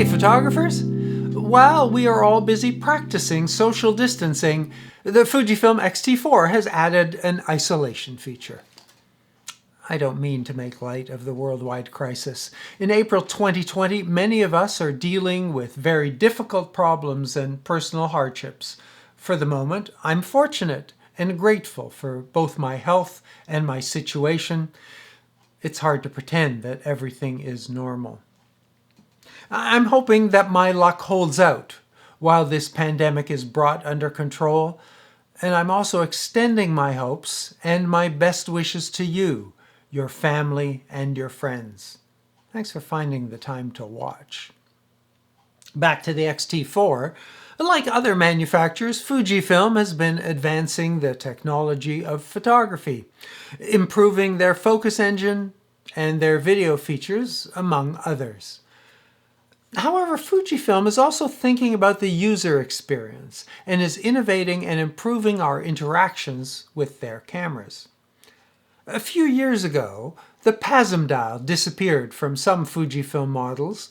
Hey photographers! While we are all busy practicing social distancing, the Fujifilm X T4 has added an isolation feature. I don't mean to make light of the worldwide crisis. In April 2020, many of us are dealing with very difficult problems and personal hardships. For the moment, I'm fortunate and grateful for both my health and my situation. It's hard to pretend that everything is normal. I'm hoping that my luck holds out while this pandemic is brought under control, and I'm also extending my hopes and my best wishes to you, your family, and your friends. Thanks for finding the time to watch. Back to the X T4. Like other manufacturers, Fujifilm has been advancing the technology of photography, improving their focus engine and their video features, among others. However, Fujifilm is also thinking about the user experience and is innovating and improving our interactions with their cameras. A few years ago, the PASM dial disappeared from some Fujifilm models,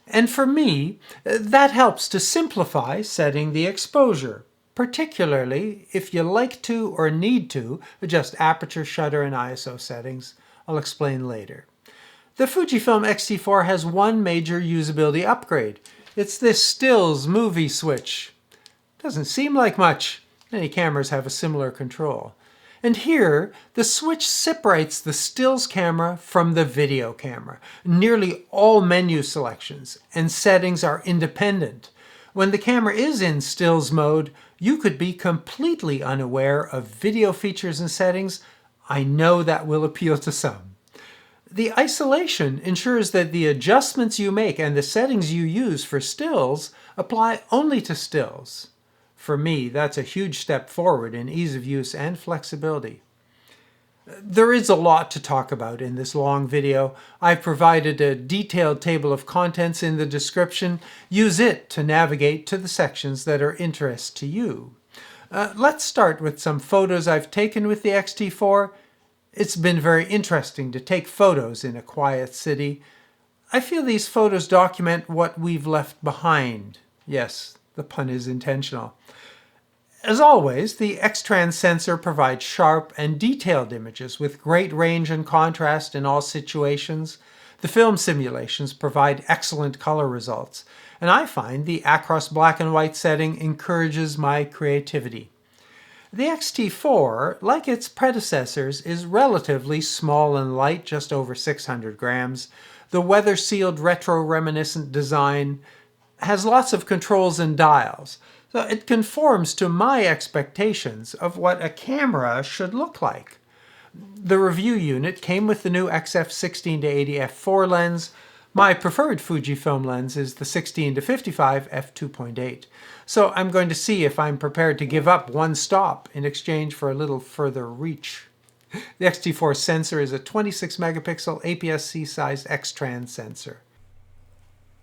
and for me, that helps to simplify setting the exposure, particularly if you like to or need to adjust aperture, shutter, and ISO settings. I'll explain later. The Fujifilm X T4 has one major usability upgrade. It's this stills movie switch. Doesn't seem like much. Many cameras have a similar control. And here, the switch separates the stills camera from the video camera. Nearly all menu selections and settings are independent. When the camera is in stills mode, you could be completely unaware of video features and settings. I know that will appeal to some. The isolation ensures that the adjustments you make and the settings you use for stills apply only to stills. For me, that's a huge step forward in ease of use and flexibility. There is a lot to talk about in this long video. I've provided a detailed table of contents in the description. Use it to navigate to the sections that are of interest to you. Let's start with some photos I've taken with the X T4. It's been very interesting to take photos in a quiet city. I feel these photos document what we've left behind. Yes, the pun is intentional. As always, the X-Trans sensor provides sharp and detailed images with great range and contrast in all situations. The film simulations provide excellent color results, and I find the Acros black and white setting encourages my creativity. The X T4, like its predecessors, is relatively small and light, just over 600 grams. The weather-sealed retro-reminiscent design has lots of controls and dials, so it conforms to my expectations of what a camera should look like. The review unit came with the new XF16-80 f4 lens. My preferred Fujifilm lens is the 16-55 f2.8. So I'm going to see if I'm prepared to give up one stop in exchange for a little further reach. The X T4 sensor is a 26 megapixel APS-C sized X-Trans sensor.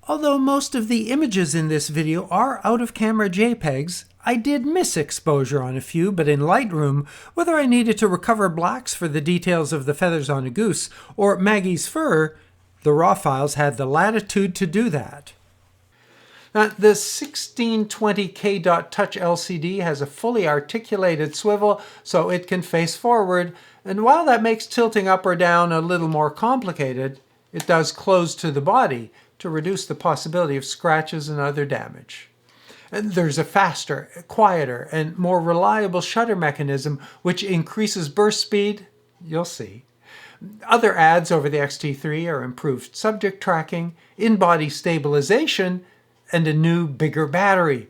Although most of the images in this video are out-of-camera JPEGs, I did miss exposure on a few, but in Lightroom, whether I needed to recover blacks for the details of the feathers on a goose or Maggie's fur, the RAW files had the latitude to do that. Now, the 1620K Touch LCD has a fully articulated swivel, so it can face forward, and while that makes tilting up or down a little more complicated, it does close to the body to reduce the possibility of scratches and other damage. And there's a faster, quieter, and more reliable shutter mechanism which increases burst speed. You'll see. Other adds over the X T3 are improved subject tracking, in-body stabilization, and a new, bigger battery.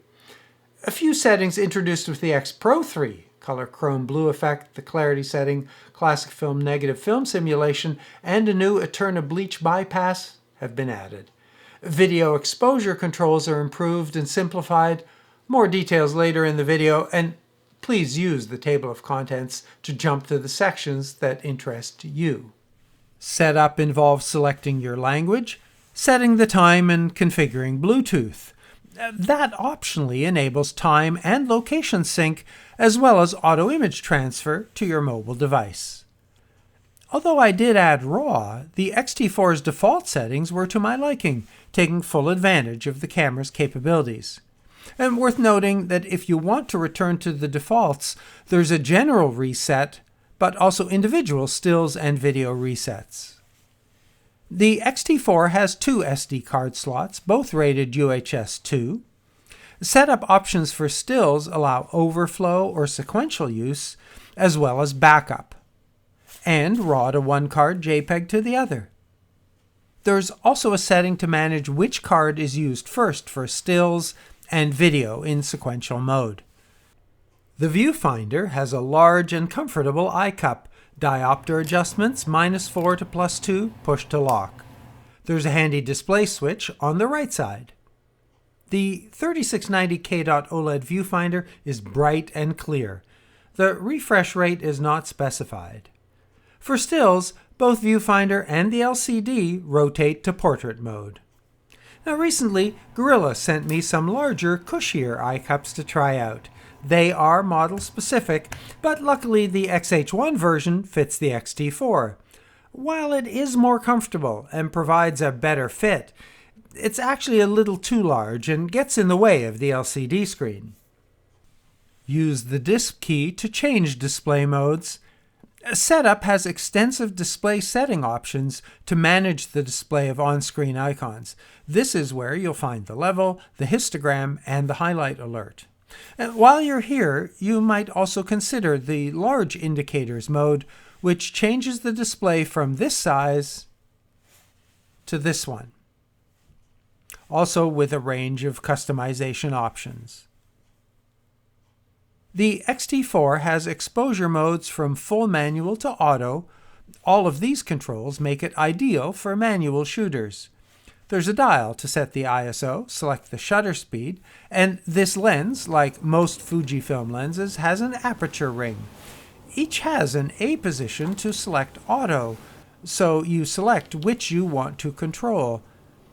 A few settings introduced with the X Pro 3, color chrome blue effect, the clarity setting, classic film negative film simulation, and a new Eterna bleach bypass have been added. Video exposure controls are improved and simplified. More details later in the video, and please use the table of contents to jump to the sections that interest you. Setup involves selecting your language, setting the time, and configuring Bluetooth. That optionally enables time and location sync, as well as auto image transfer to your mobile device. Although I did add RAW, the X-T4's default settings were to my liking, taking full advantage of the camera's capabilities. And worth noting that if you want to return to the defaults, there's a general reset, but also individual stills and video resets. The X-T4 has 2 SD card slots, both rated UHS 2. Setup options for stills allow overflow or sequential use, as well as backup, and RAW to one card, JPEG to the other. There's also a setting to manage which card is used first for stills and video in sequential mode. The viewfinder has a large and comfortable eyecup, diopter adjustments -4 to +2, push to lock. There's a handy display switch on the right side. The 3690 KDOT OLED viewfinder is bright and clear. The refresh rate is not specified. For stills, both viewfinder and the LCD rotate to portrait mode. Now recently, Guerilla sent me some larger, cushier eyecups to try out. They are model specific, but luckily the XH1 version fits the X-T4. While it is more comfortable and provides a better fit, it's actually a little too large and gets in the way of the LCD screen. Use the Disp key to change display modes. Setup has extensive display setting options to manage the display of on-screen icons. This is where you'll find the level, the histogram, and the highlight alert. And while you're here, you might also consider the large indicators mode, which changes the display from this size to this one, also with a range of customization options. The X-T4 has exposure modes from full manual to auto. All of these controls make it ideal for manual shooters. There's a dial to set the ISO, select the shutter speed, and this lens, like most Fujifilm lenses, has an aperture ring. Each has an A position to select auto, so you select which you want to control.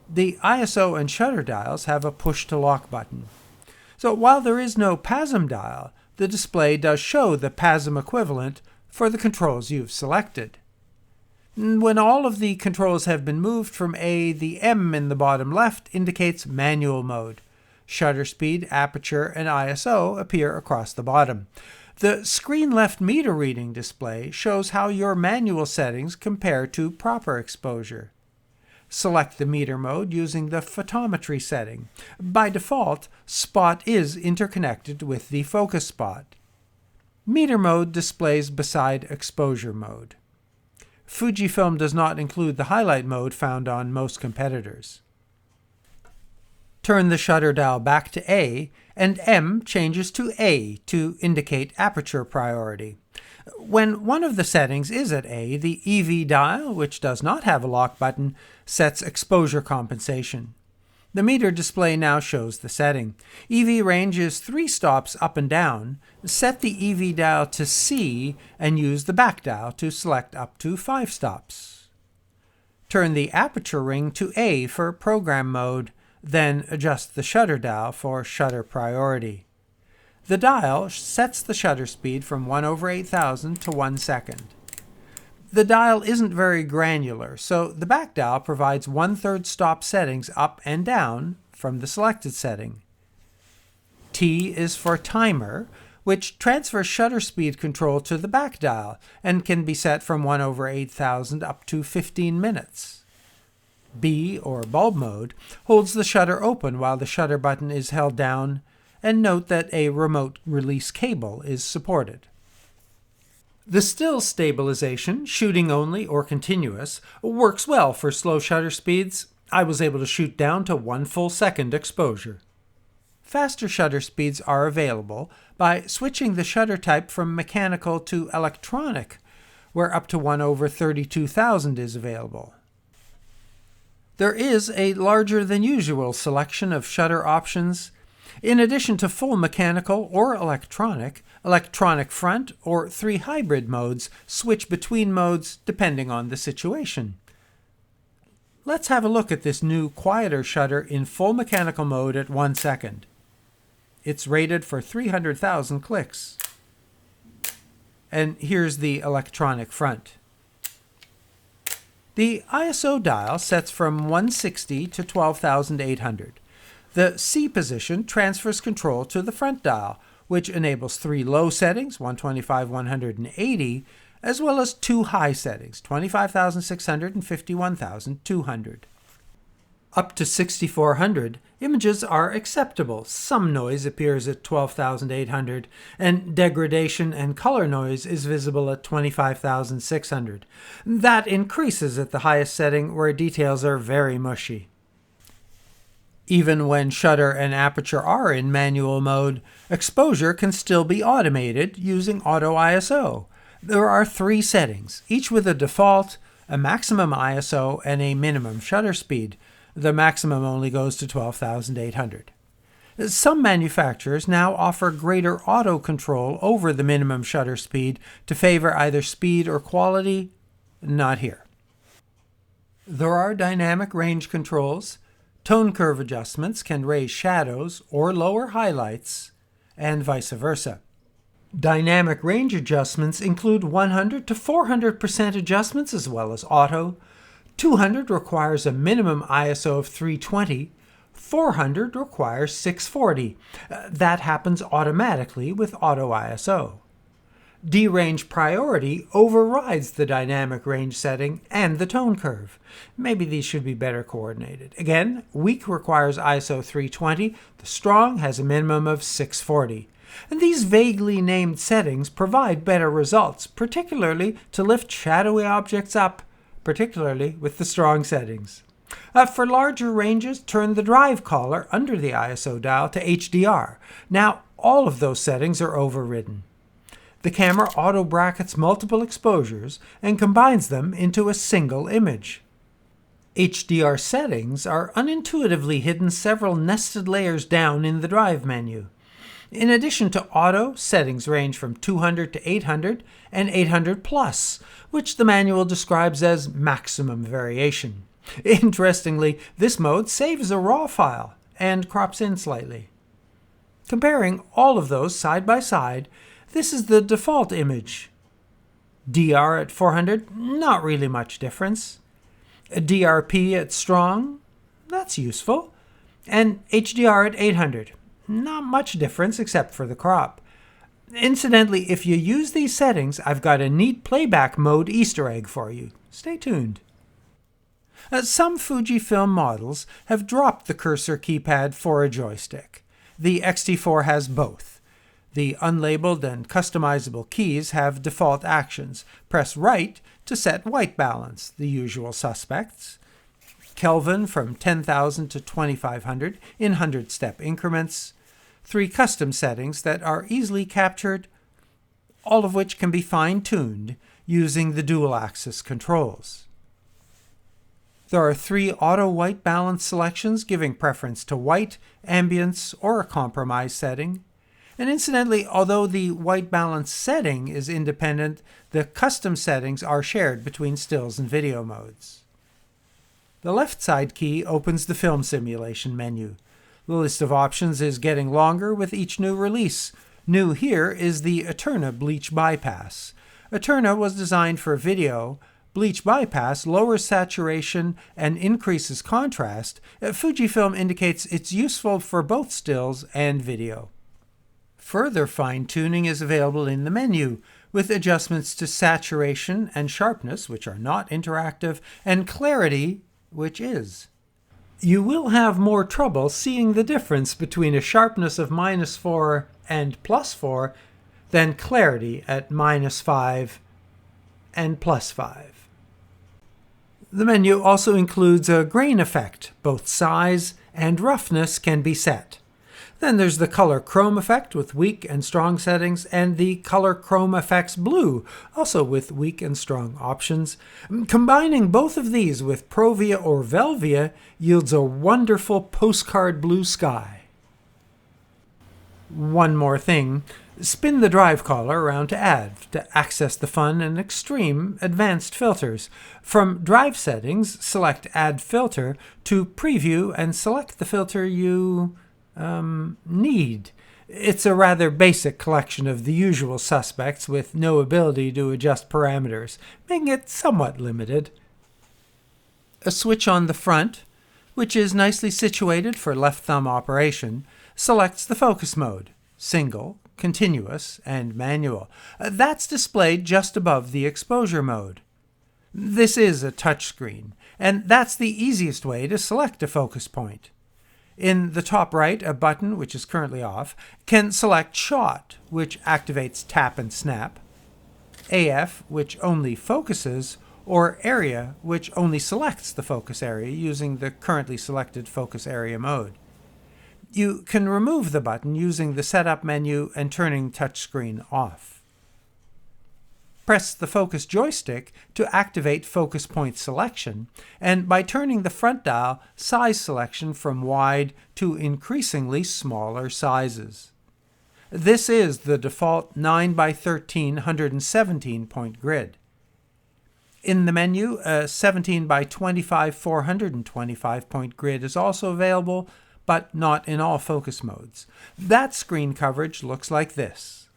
The ISO and shutter dials have a push-to-lock button. So while there is no PASM dial, the display does show the PASM equivalent for the controls you've selected. When all of the controls have been moved from A, the M in the bottom left indicates manual mode. Shutter speed, aperture, and ISO appear across the bottom. The screen left meter reading display shows how your manual settings compare to proper exposure. Select the meter mode using the photometry setting. By default, spot is interconnected with the focus spot. Meter mode displays beside exposure mode. Fujifilm does not include the highlight mode found on most competitors. Turn the shutter dial back to A, and M changes to A to indicate aperture priority. When one of the settings is at A, the EV dial, which does not have a lock button, sets exposure compensation. The meter display now shows the setting. EV range is 3 stops up and down. Set the EV dial to C and use the back dial to select up to 5 stops. Turn the aperture ring to A for program mode, then adjust the shutter dial for shutter priority. The dial sets the shutter speed from 1/8000 to 1 second. The dial isn't very granular, so the back dial provides 1/3 stop settings up and down from the selected setting. T is for timer, which transfers shutter speed control to the back dial and can be set from 1/8000 up to 15 minutes. B, or bulb mode, holds the shutter open while the shutter button is held down, and note that a remote release cable is supported. The still stabilization, shooting only or continuous, works well for slow shutter speeds. I was able to shoot down to 1 full second exposure. Faster shutter speeds are available by switching the shutter type from mechanical to electronic, where up to 1/32,000 is available. There is a larger than usual selection of shutter options. In addition to full mechanical or electronic front, or 3 hybrid modes switch between modes depending on the situation. Let's have a look at this new quieter shutter in full mechanical mode at 1 second. It's rated for 300,000 clicks. And here's the electronic front. The ISO dial sets from 160 to 12,800. The C position transfers control to the front dial, which enables 3 low settings, 125, 180, as well as 2 high settings, 25,600 and 51,200. Up to 6400, images are acceptable. Some noise appears at 12,800, and degradation and color noise is visible at 25,600. That increases at the highest setting, where details are very mushy. Even when shutter and aperture are in manual mode, exposure can still be automated using Auto ISO. There are 3 settings, each with a default, a maximum ISO, and a minimum shutter speed. The maximum only goes to 12,800. Some manufacturers now offer greater auto control over the minimum shutter speed to favor either speed or quality. Not here. There are dynamic range controls. Tone curve adjustments can raise shadows or lower highlights, and vice versa. Dynamic range adjustments include 100 to 400% adjustments as well as auto. 200 requires a minimum ISO of 320. 400 requires 640. That happens automatically with Auto ISO. D-range priority overrides the dynamic range setting and the tone curve. Maybe these should be better coordinated. Again, weak requires ISO 320. The strong has a minimum of 640. And these vaguely named settings provide better results, particularly to lift shadowy objects up, particularly with the strong settings. For larger ranges, turn the drive collar under the ISO dial to HDR. Now, all of those settings are overridden. The camera auto-brackets multiple exposures and combines them into a single image. HDR settings are unintuitively hidden several nested layers down in the drive menu. In addition to auto, settings range from 200 to 800 and 800 plus, which the manual describes as maximum variation. Interestingly, this mode saves a RAW file and crops in slightly. Comparing all of those side by side, this is the default image. DR at 400, not really much difference. DRP at strong, that's useful. And HDR at 800, not much difference except for the crop. Incidentally, if you use these settings, I've got a neat playback mode Easter egg for you. Stay tuned. Some Fujifilm models have dropped the cursor keypad for a joystick. The X-T4 has both. The unlabeled and customizable keys have default actions. Press right to set white balance, the usual suspects. Kelvin from 10,000 to 2,500 in 100-step increments. 3 custom settings that are easily captured, all of which can be fine-tuned using the dual-axis controls. There are 3 auto white balance selections giving preference to white, ambience, or a compromise setting. And incidentally, although the white balance setting is independent, the custom settings are shared between stills and video modes. The left side key opens the film simulation menu. The list of options is getting longer with each new release. New here is the Eterna Bleach Bypass. Eterna was designed for video. Bleach Bypass lowers saturation and increases contrast. Fujifilm indicates it's useful for both stills and video. Further fine-tuning is available in the menu, with adjustments to saturation and sharpness, which are not interactive, and clarity, which is. You will have more trouble seeing the difference between a sharpness of -4 and +4 than clarity at -5 and +5. The menu also includes a grain effect. Both size and roughness can be set. Then there's the color chrome effect with weak and strong settings, and the color chrome effects blue, also with weak and strong options. Combining both of these with Provia or Velvia yields a wonderful postcard blue sky. One more thing. Spin the drive collar around to access the fun and extreme advanced filters. From drive settings, select Add Filter to preview and select the filter you need. It's a rather basic collection of the usual suspects with no ability to adjust parameters, making it somewhat limited. A switch on the front, which is nicely situated for left thumb operation, selects the focus mode, single, continuous, and manual. That's displayed just above the exposure mode. This is a touchscreen, and that's the easiest way to select a focus point. In the top right, a button, which is currently off, can select Shot, which activates tap and snap, AF, which only focuses, or Area, which only selects the focus area using the currently selected focus area mode. You can remove the button using the Setup menu and turning touchscreen off. Press the focus joystick to activate focus point selection, and by turning the front dial, size selection from wide to increasingly smaller sizes. This is the default 9x13 117 point grid. In the menu, a 17x25 425 point grid is also available, but not in all focus modes. That screen coverage looks like this.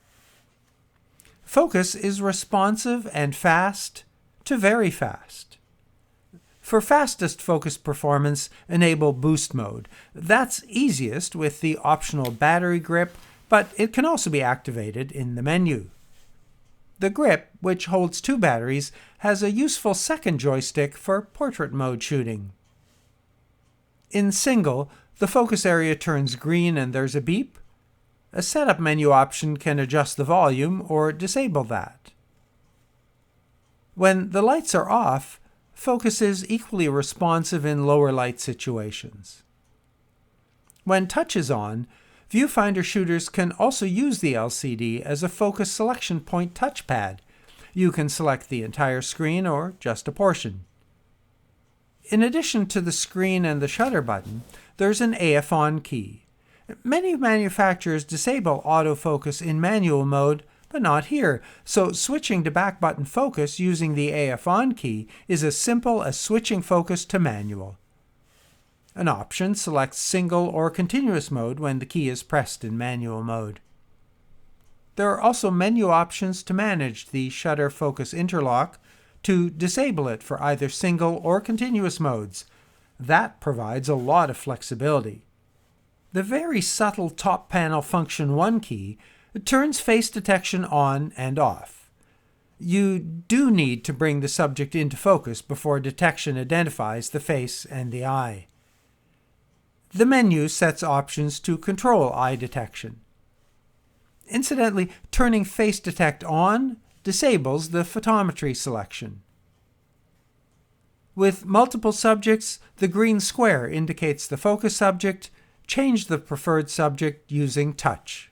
Focus is responsive and fast to very fast. For fastest focus performance, enable boost mode. That's easiest with the optional battery grip, but it can also be activated in the menu. The grip, which holds 2 batteries, has a useful second joystick for portrait mode shooting. In single, the focus area turns green and there's a beep. A setup menu option can adjust the volume or disable that. When the lights are off, focus is equally responsive in lower light situations. When touch is on, viewfinder shooters can also use the LCD as a focus selection point touchpad. You can select the entire screen or just a portion. In addition to the screen and the shutter button, there's an AF on key. Many manufacturers disable autofocus in manual mode, but not here, so switching to back button focus using the AF on key is as simple as switching focus to manual. An option selects single or continuous mode when the key is pressed in manual mode. There are also menu options to manage the shutter focus interlock, to disable it for either single or continuous modes. That provides a lot of flexibility. The very subtle top panel function 1 key turns face detection on and off. You do need to bring the subject into focus before detection identifies the face and the eye. The menu sets options to control eye detection. Incidentally, turning face detect on disables the photometry selection. With multiple subjects, the green square indicates the focus subject. Change the preferred subject using touch.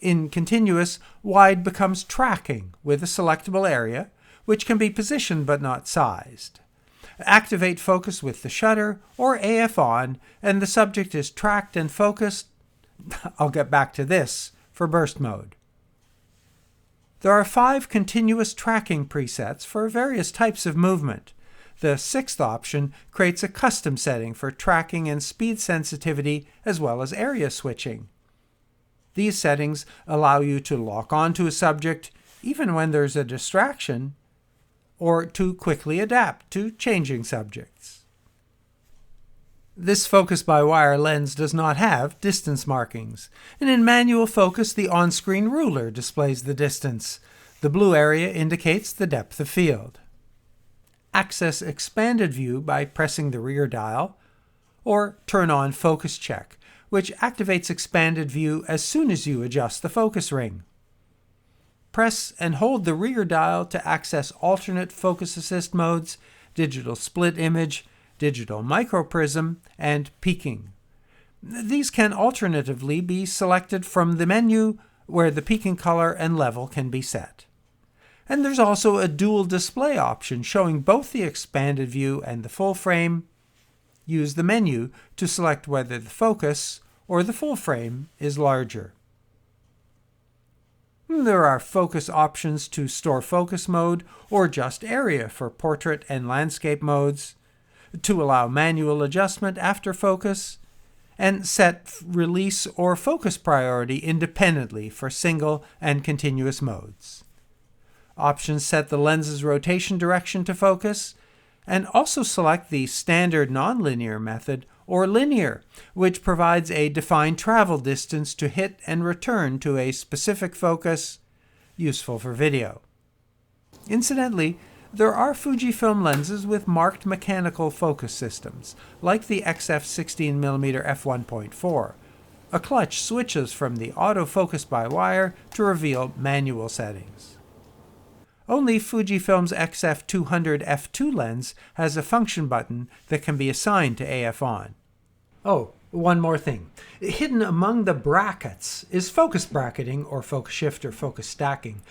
In continuous, wide becomes tracking with a selectable area, which can be positioned but not sized. Activate focus with the shutter or AF on, and the subject is tracked and focused. I'll get back to this for burst mode. There are 5 continuous tracking presets for various types of movement. The 6th option creates a custom setting for tracking and speed sensitivity as well as area switching. These settings allow you to lock onto a subject even when there's a distraction, or to quickly adapt to changing subjects. This focus-by-wire lens does not have distance markings, and in manual focus the on-screen ruler displays the distance. The blue area indicates the depth of field. Access expanded view by pressing the rear dial, or turn on focus check, which activates expanded view as soon as you adjust the focus ring. Press and hold the rear dial to access alternate focus assist modes, digital split image, digital microprism, and peaking. These can alternatively be selected from the menu where the peaking color and level can be set. And there's also a dual display option showing both the expanded view and the full frame. Use the menu to select whether the focus or the full frame is larger. There are focus options to store focus mode or just area for portrait and landscape modes, to allow manual adjustment after focus, and set release or focus priority independently for single and continuous modes. Options set the lens's rotation direction to focus, and also select the standard nonlinear method or linear, which provides a defined travel distance to hit and return to a specific focus, useful for video. Incidentally, there are Fujifilm lenses with marked mechanical focus systems, like the XF16mm f1.4. A clutch switches from the autofocus by wire to reveal manual settings. Only Fujifilm's XF200 f2 lens has a function button that can be assigned to AF on. Oh, one more thing. Hidden among the brackets is focus bracketing or focus shift or focus stacking.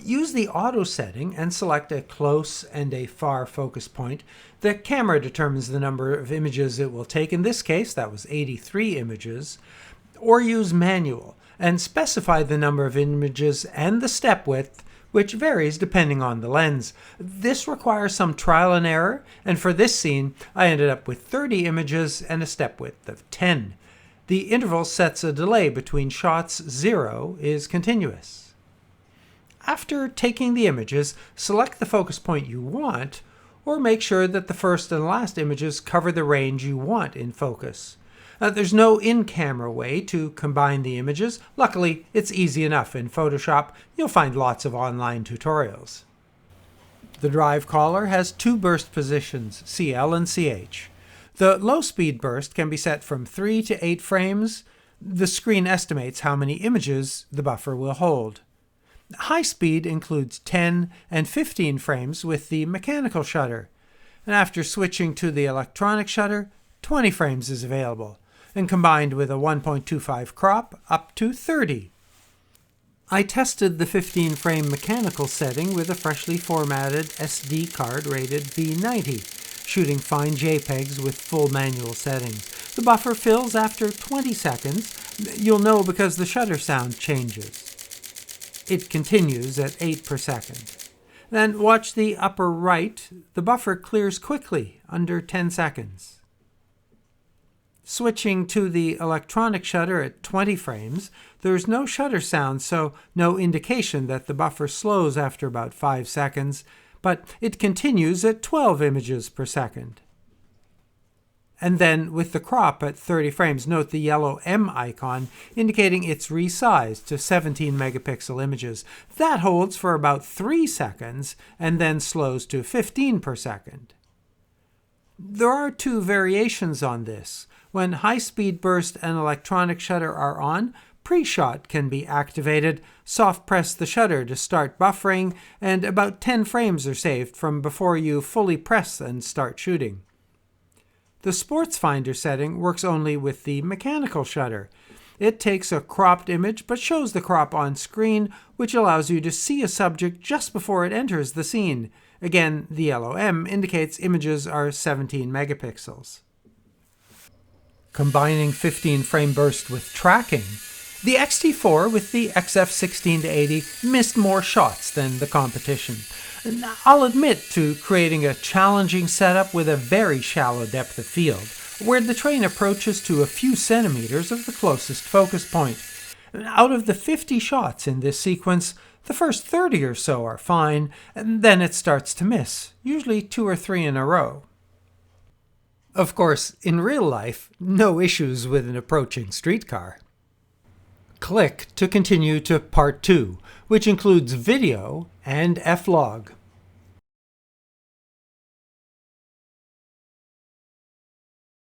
Use the auto setting and select a close and a far focus point. The camera determines the number of images it will take. In this case, that was 83 images. Or use manual and specify the number of images and the step width, which varies depending on the lens. This requires some trial and error, and for this scene, I ended up with 30 images and a step width of 10. The interval sets a delay between shots. 0 is continuous. After taking the images, select the focus point you want, or make sure that the first and last images cover the range you want in focus. There's no in-camera way to combine the images. Luckily, it's easy enough in Photoshop. You'll find lots of online tutorials. The drive collar has two burst positions, CL and CH. The low-speed burst can be set from 3 to 8 frames. The screen estimates how many images the buffer will hold. High speed includes 10 and 15 frames with the mechanical shutter. And after switching to the electronic shutter, 20 frames is available, and combined with a 1.25 crop, up to 30. I tested the 15-frame mechanical setting with a freshly formatted SD card rated B90, shooting fine JPEGs with full manual settings. The buffer fills after 20 seconds. You'll know because the shutter sound changes. It continues at 8 per second. Then watch the upper right. The buffer clears quickly, under 10 seconds. Switching to the electronic shutter at 20 frames, there's no shutter sound, so no indication that the buffer slows after about 5 seconds, but it continues at 12 images per second. And then with the crop at 30 frames, note the yellow M icon indicating it's resized to 17 megapixel images. That holds for about 3 seconds and then slows to 15 per second. There are two variations on this. When high-speed burst and electronic shutter are on, pre-shot can be activated. Soft press the shutter to start buffering, and about 10 frames are saved from before you fully press and start shooting. The Sports Finder setting works only with the mechanical shutter. It takes a cropped image but shows the crop on screen, which allows you to see a subject just before it enters the scene. Again, the yellow M indicates images are 17 megapixels. Combining 15-frame burst with tracking, the X T4 with the XF16-80 missed more shots than the competition. I'll admit to creating a challenging setup with a very shallow depth of field, where the train approaches to a few centimeters of the closest focus point. Out of the 50 shots in this sequence, the first 30 or so are fine, and then it starts to miss, usually 2 or 3 in a row. Of course, in real life, no issues with an approaching streetcar. Click to continue to Part 2, which includes video and F-log.